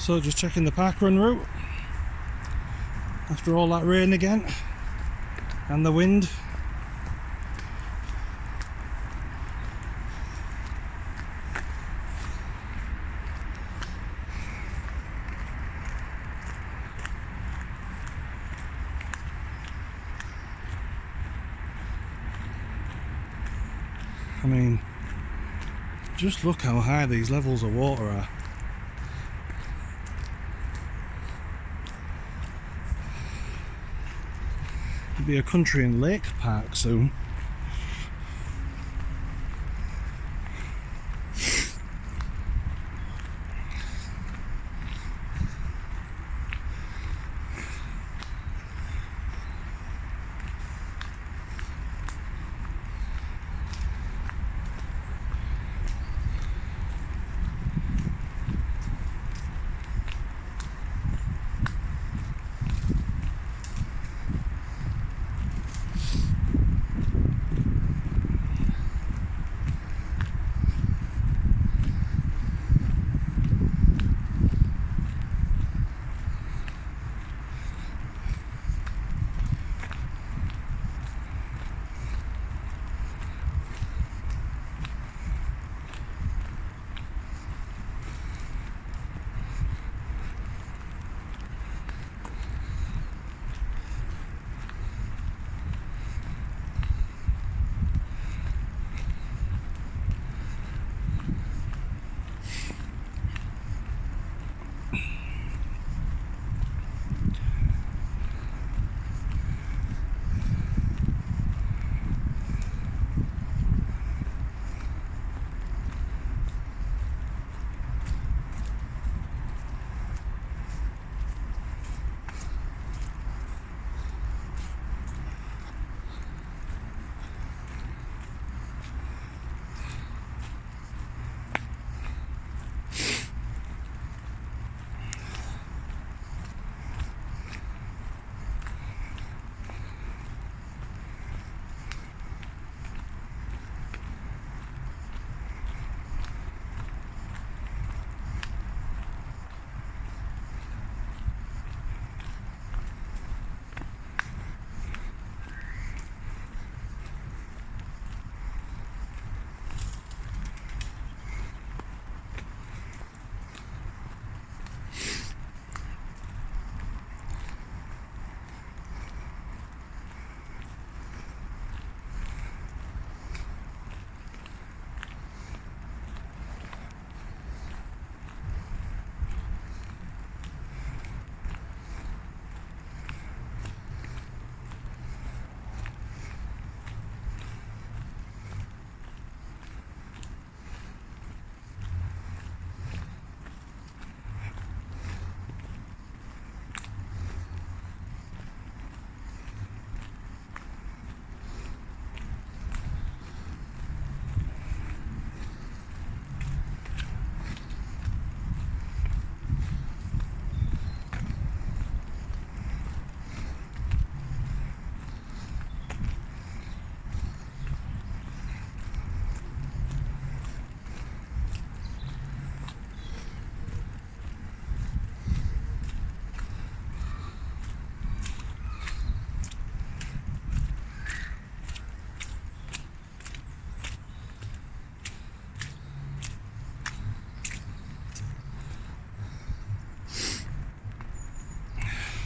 So just checking the parkrun route after all that rain again and the wind. I mean, just look how high these levels of water are. It'll be a country and lake park soon.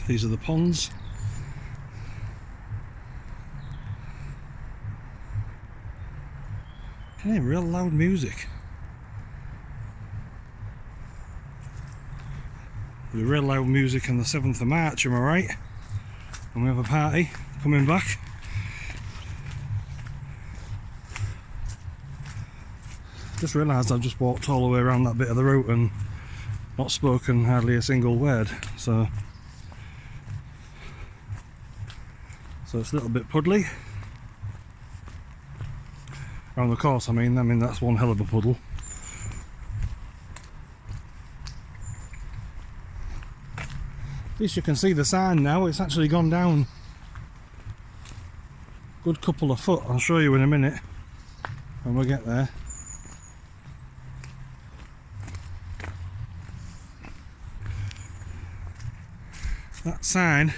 These are the ponds. Can hear real loud music. There'll be real loud music on the 7th of March, am I right? And we have a party coming back. Just realised I've just walked all the way around that bit of the route and not spoken hardly a single word, so it's a little bit puddly. Around the course, I mean that's one hell of a puddle. At least you can see the sign now, it's actually gone down a good couple of foot. I'll show you in a minute when we get there. That sign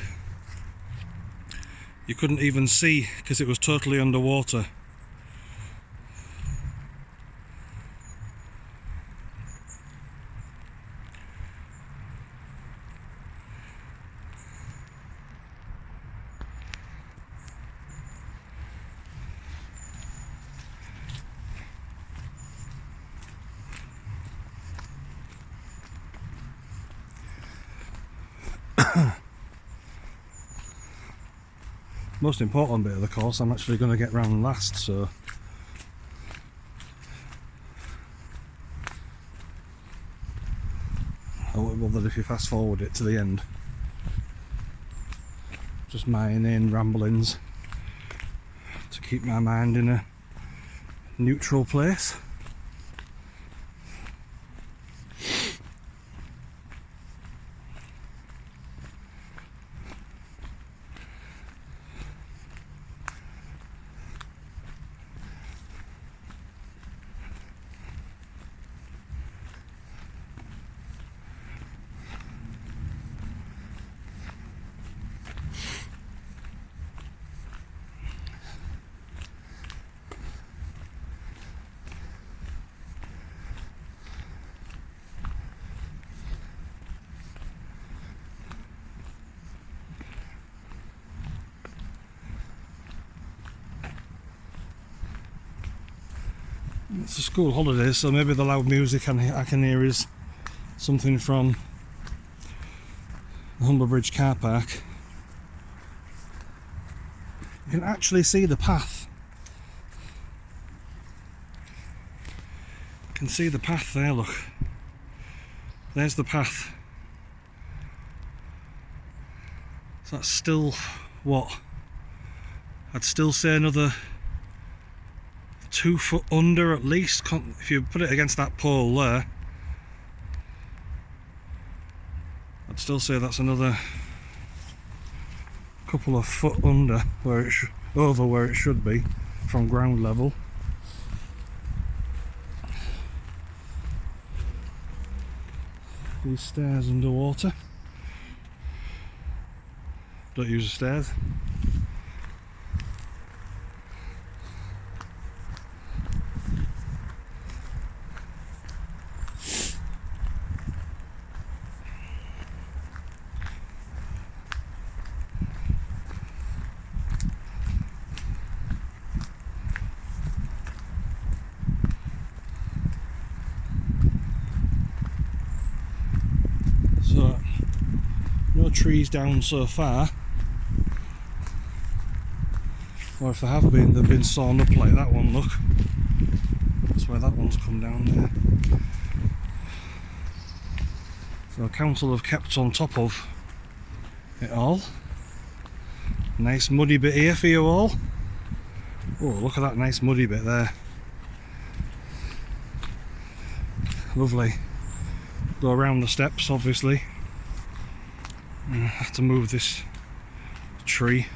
you couldn't even see because it was totally underwater. Most important bit of the course I'm actually going to get round last, so I won't bother if you fast forward it to the end. Just my inane ramblings to keep my mind in a neutral place. It's a school holiday, so maybe the loud music I can hear is something from the Humber Bridge Car Park. You can actually see the path. You can see the path there, look. There's the path. So that's still, what? I'd still say another 2 foot under at least, if you put it against that pole there. I'd still say that's another couple of foot under where it over where it should be from ground level. These stairs underwater. Don't use the stairs. So, no trees down so far, or if there have been, they've been sawn up like that one, look. That's where that one's come down there. So council have kept on top of it all. Nice muddy bit here for you all. Oh, look at that nice muddy bit there. Lovely. Go around the steps, obviously. I have to move this tree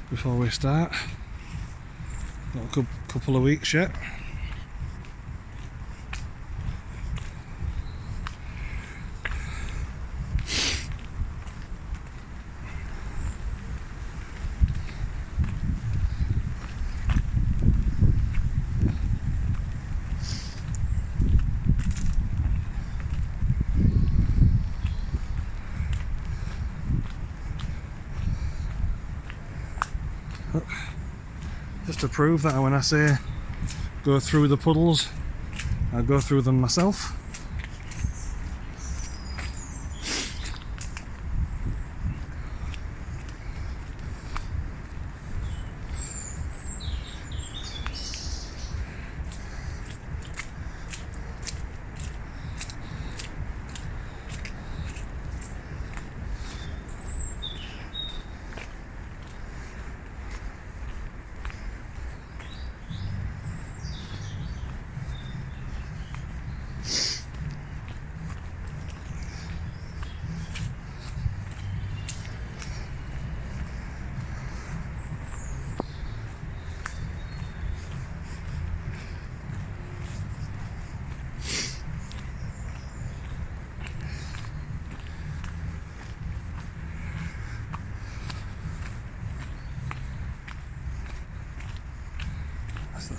before we start. Got a good couple of weeks yet. Just to prove that when I say go through the puddles, I go through them myself.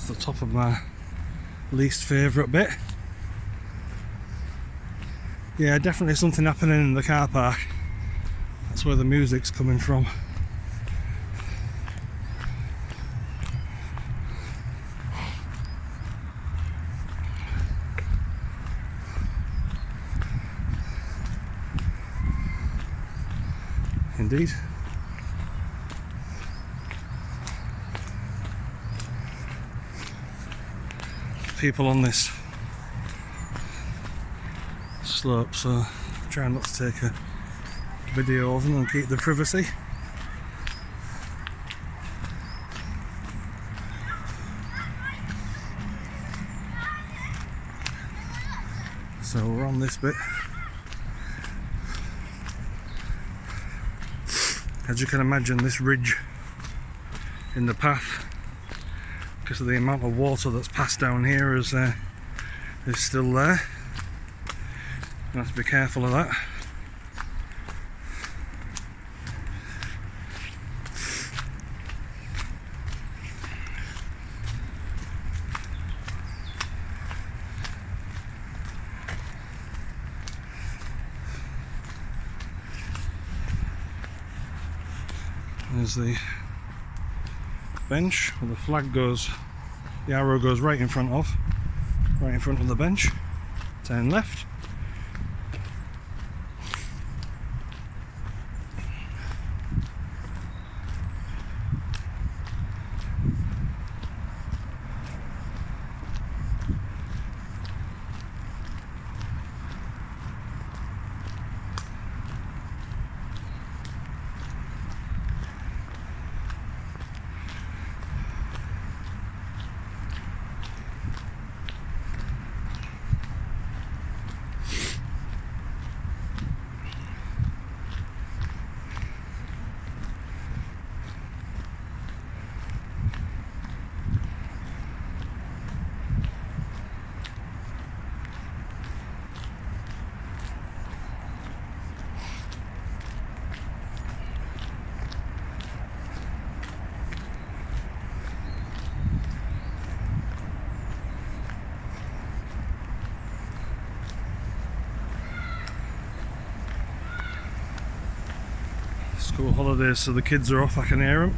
the top of my least favourite bit. Yeah, definitely something happening in the car park. That's where the music's coming from. Indeed. People on this slope, so I'm trying not to take a video of them and keep the privacy. So we're on this bit. As you can imagine, this ridge in the path, because of the amount of water that's passed down here, is still there. You have to be careful of that. There's the bench where the flag goes, the arrow goes right in front of the bench. Turn left. School holidays, so the kids are off. I can hear them.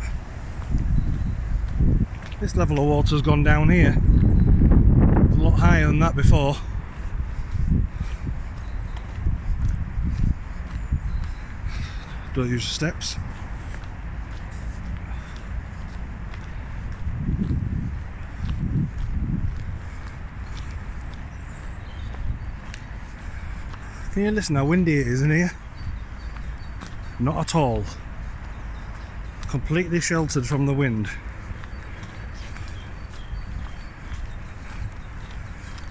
This level of water's gone down here. It's a lot higher than that before. Don't use the steps. Can you listen how windy it is in here? Not at all. Completely sheltered from the wind.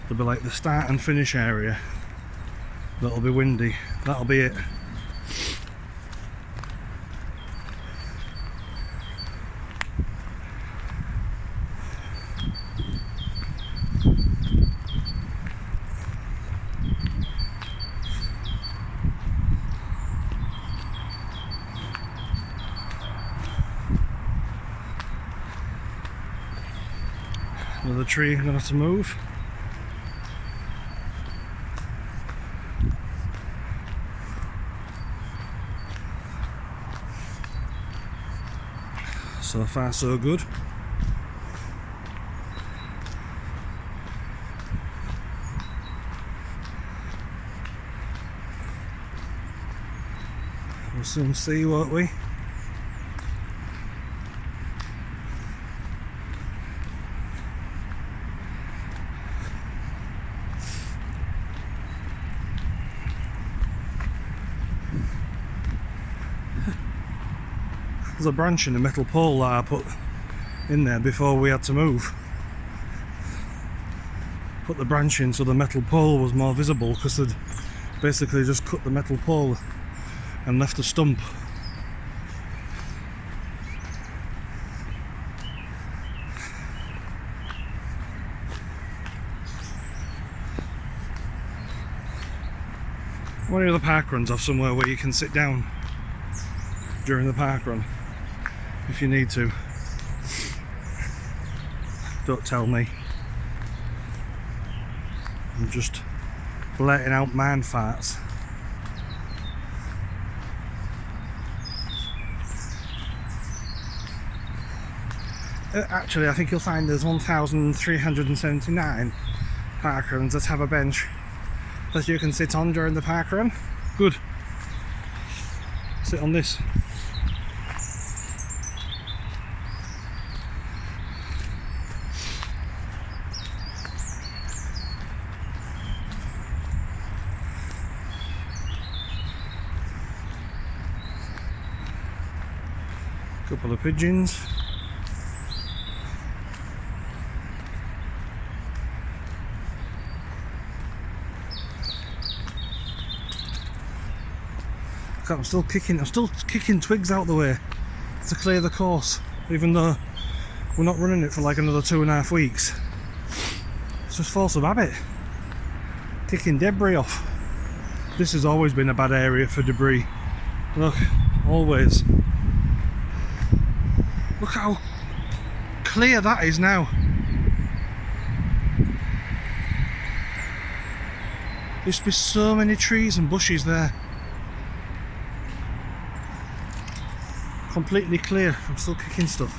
There'll be like the start and finish area that'll be windy. That'll be it. Another tree I'm going to have to move. So far so good. We'll soon see, won't we? There's a branch in a metal pole that I put in there before we had to move. Put the branch in so the metal pole was more visible, because they'd basically just cut the metal pole and left a stump. One of the park runs off somewhere where you can sit down during the park run if you need to. Don't tell me. I'm just letting out man farts. Actually, I think you'll find there's 1,379 parkruns that have a bench that you can sit on during the parkrun. Good. Sit on this. Couple of pigeons. I'm still kicking twigs out the way to clear the course, even though we're not running it for like another 2.5 weeks. It's just force of habit. Kicking debris off. This has always been a bad area for debris. Look, always. Look how clear that is now. There used to be so many trees and bushes there. Completely clear. I'm still kicking stuff.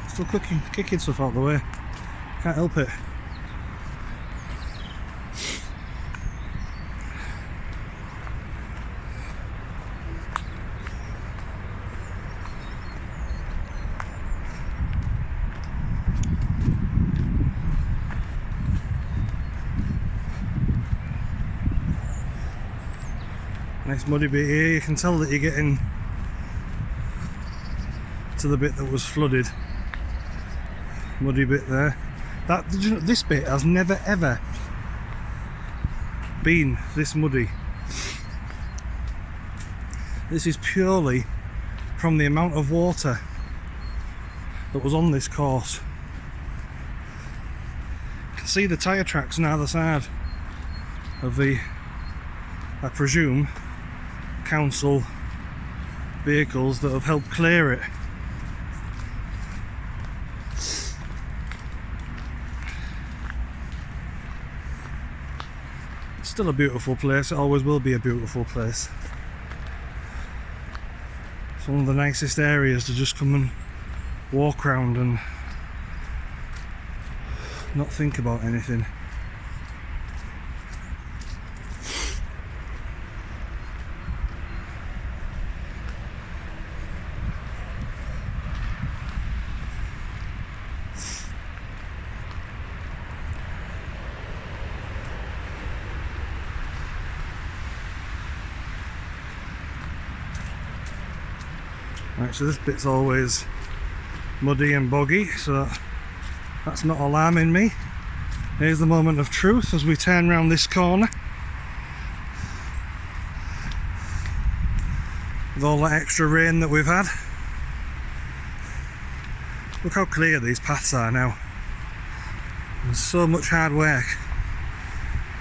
Still kicking stuff out the way. Can't help it. Nice muddy bit here. You can tell that you're getting to the bit that was flooded. Muddy bit there. This bit has never ever been this muddy. This is purely from the amount of water that was on this course. You can see the tyre tracks on either side of the, I presume, council vehicles that have helped clear it. Still a beautiful place. It always will be a beautiful place. It's one of the nicest areas to just come and walk around and not think about anything. Right, so this bit's always muddy and boggy, so that's not alarming me. Here's the moment of truth as we turn around this corner. With all that extra rain that we've had. Look how clear these paths are now. There's so much hard work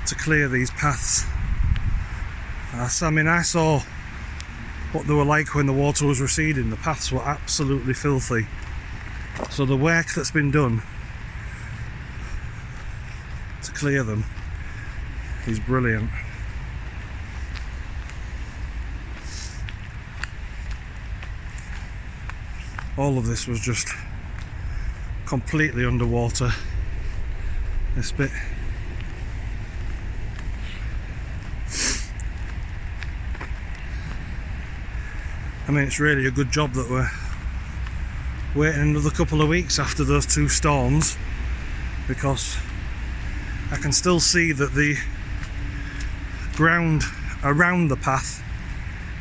to clear these paths. I mean, I saw what they were like when the water was receding. The paths were absolutely filthy. So the work that's been done to clear them is brilliant. All of this was just completely underwater, this bit. I mean, it's really a good job that we're waiting another couple of weeks after those 2 storms, because I can still see that the ground around the path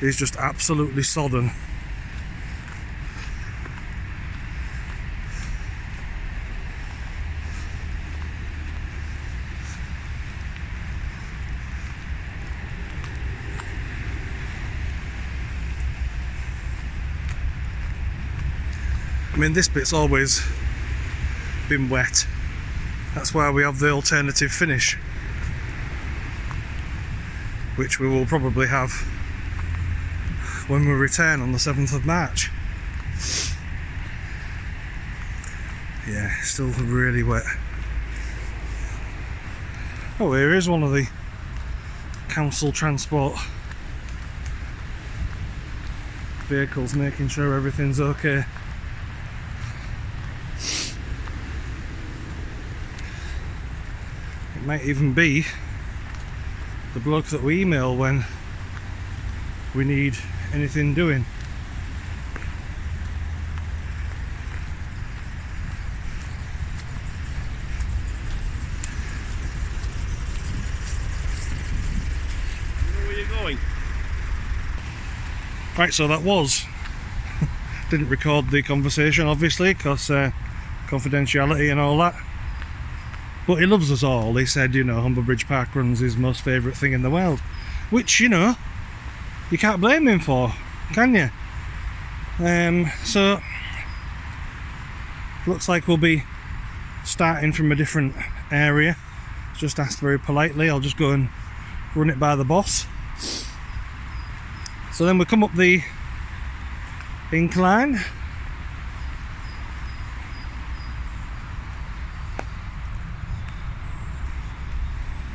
is just absolutely sodden. I mean, this bit's always been wet. That's why we have the alternative finish, which we will probably have when we return on the 7th of March. Yeah, still really wet. Oh, here is one of the council transport vehicles, making sure everything's okay. It might even be the bloke that we email when we need anything doing. Where are you going? Right, so that was didn't record the conversation obviously because confidentiality and all that, but he loves us all. He said, you know, Humber Bridge Parkrun's his most favourite thing in the world, which, you know, you can't blame him for, can you? So looks like we'll be starting from a different area. Just asked very politely, I'll just go and run it by the boss. So then we come up the incline.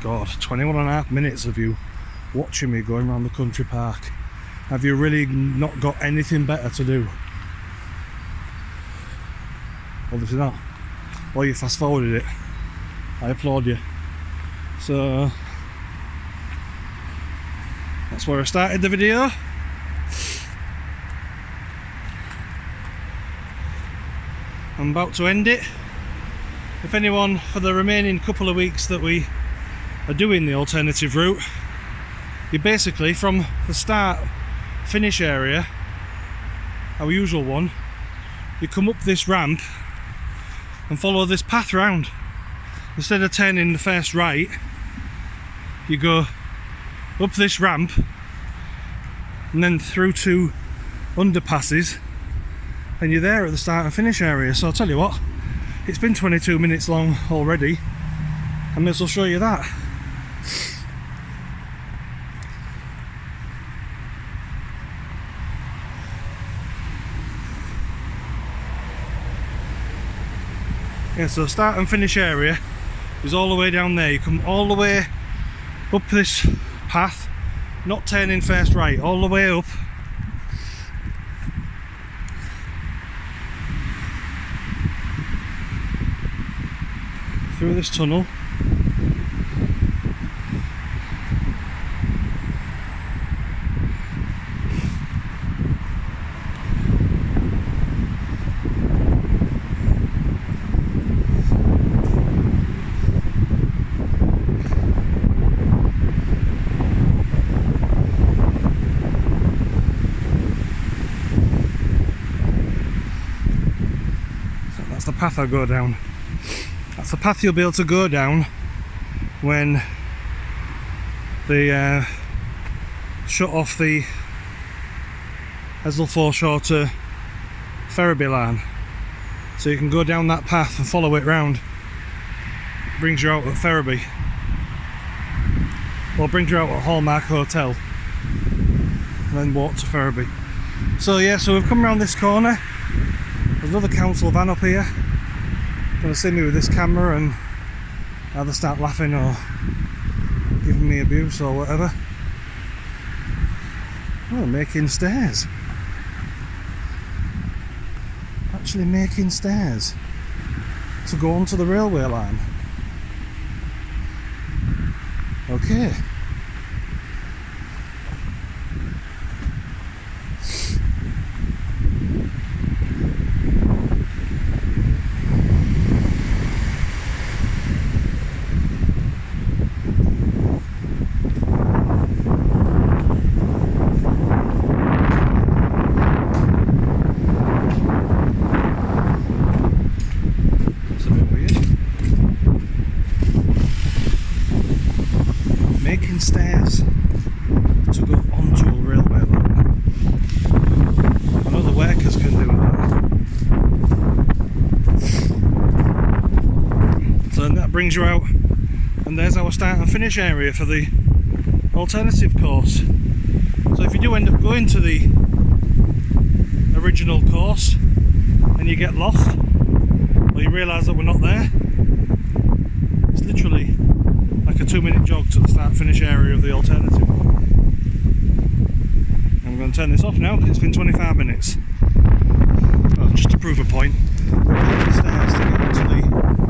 God, 21.5 minutes of you watching me going around the country park. Have you really not got anything better to do? Obviously not. Or you fast forwarded it. I applaud you. So that's where I started the video. I'm about to end it. If anyone, for the remaining couple of weeks that we are doing the alternative route, you basically, from the start finish area, our usual one, you come up this ramp and follow this path round. Instead of turning the first right, you go up this ramp and then through two underpasses, and you're there at the start and finish area. So I'll tell you what, it's been 22 minutes long already. I may as well show you that. Yeah, so start and finish area is all the way down there. You come all the way up this path, not turning first right, all the way up. Through this tunnel. So that's the path I go down. That's the path you'll be able to go down when they shut off the Hesel Foreshore to Ferriby line. So you can go down that path and follow it round. It brings you out at Ferriby. Well, brings you out at Hallmark Hotel. And then walk to Ferriby. So yeah, so we've come around this corner. There's another council van up here. Gonna see me with this camera and either start laughing or giving me abuse or whatever. Oh, making stairs. Actually making stairs to go onto the railway line. Okay. Stairs to go onto a railway line. I know the workers can do that. So then that brings you out, and there's our start and finish area for the alternative course. So if you do end up going to the original course and you get lost, or Well, you realise that we're not there. It's literally like a 2-minute jog to the start-finish area of the alternative one. I'm going to turn this off now because it's been 25 minutes. Well, just to prove a point, we're up the stairs to get onto the